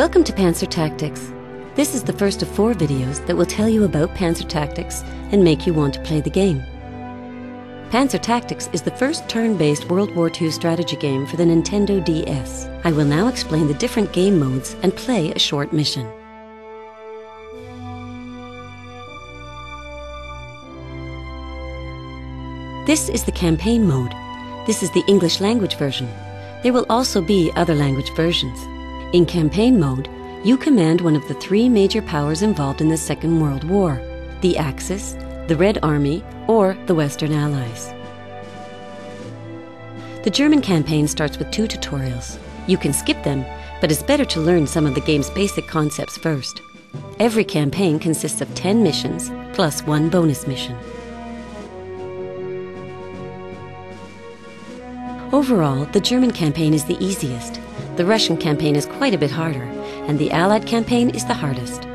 Welcome to Panzer Tactics. This is the first of 4 videos that will tell you about Panzer Tactics and make you want to play the game. Panzer Tactics is the first turn-based World War II strategy game for the Nintendo DS. I will now explain the different game modes and play a short mission. This is the campaign mode. This is the English language version. There will also be other language versions. In campaign mode, you command one of the 3 major powers involved in the Second World War: the Axis, the Red Army, or the Western Allies. The German campaign starts with 2 tutorials. You can skip them, but it's better to learn some of the game's basic concepts first. Every campaign consists of 10 missions, plus 1 bonus mission. Overall, the German campaign is the easiest. The Russian campaign is quite a bit harder, and the Allied campaign is the hardest.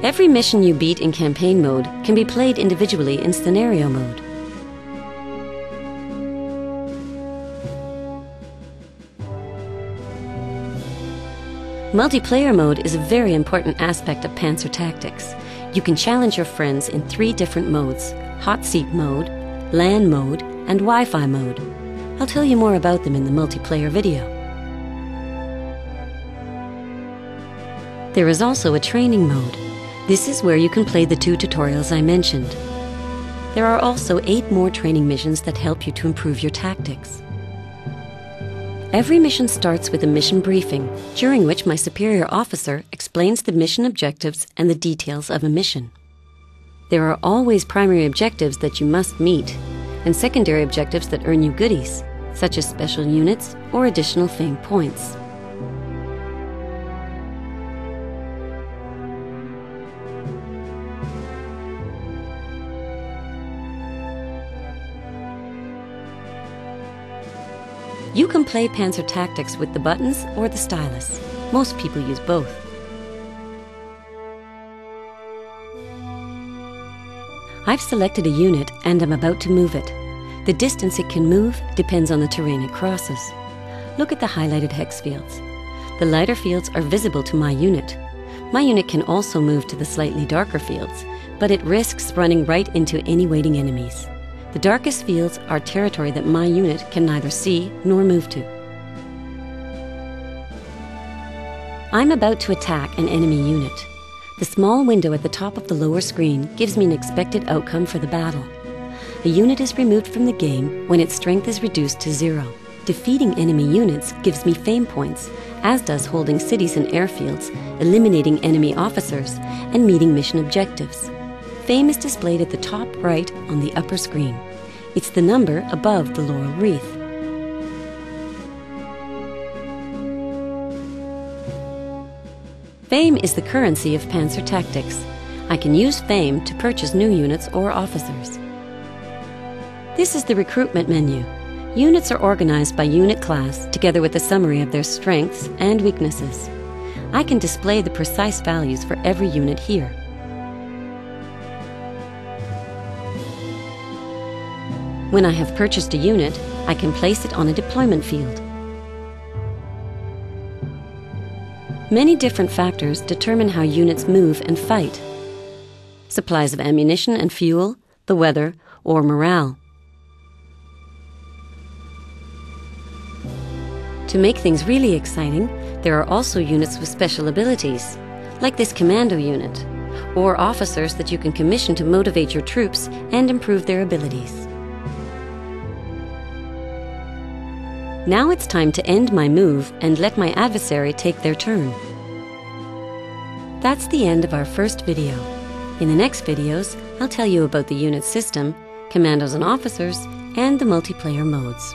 Every mission you beat in campaign mode can be played individually in scenario mode. Multiplayer mode is a very important aspect of Panzer Tactics. You can challenge your friends in 3 different modes: hot seat mode, LAN mode, and Wi-Fi mode. I'll tell you more about them in the multiplayer video. There is also a training mode. This is where you can play the 2 tutorials I mentioned. There are also 8 more training missions that help you to improve your tactics. Every mission starts with a mission briefing, during which my superior officer explains the mission objectives and the details of a mission. There are always primary objectives that you must meet, and secondary objectives that earn you goodies, such as special units or additional fame points. You can play Panzer Tactics with the buttons or the stylus. Most people use both. I've selected a unit and am about to move it. The distance it can move depends on the terrain it crosses. Look at the highlighted hex fields. The lighter fields are visible to my unit. My unit can also move to the slightly darker fields, but it risks running right into any waiting enemies. The darkest fields are territory that my unit can neither see nor move to. I'm about to attack an enemy unit. The small window at the top of the lower screen gives me an expected outcome for the battle. A unit is removed from the game when its strength is reduced to 0. Defeating enemy units gives me fame points, as does holding cities and airfields, eliminating enemy officers, and meeting mission objectives. Fame is displayed at the top right on the upper screen. It's the number above the laurel wreath. Fame is the currency of Panzer Tactics. I can use Fame to purchase new units or officers. This is the Recruitment Menu. Units are organized by unit class together with a summary of their strengths and weaknesses. I can display the precise values for every unit here. When I have purchased a unit, I can place it on a deployment field. Many different factors determine how units move and fight. Supplies of ammunition and fuel, the weather, or morale. To make things really exciting, there are also units with special abilities, like this commando unit, or officers that you can commission to motivate your troops and improve their abilities. Now it's time to end my move and let my adversary take their turn. That's the end of our first video. In the next videos, I'll tell you about the unit system, commandos and officers, and the multiplayer modes.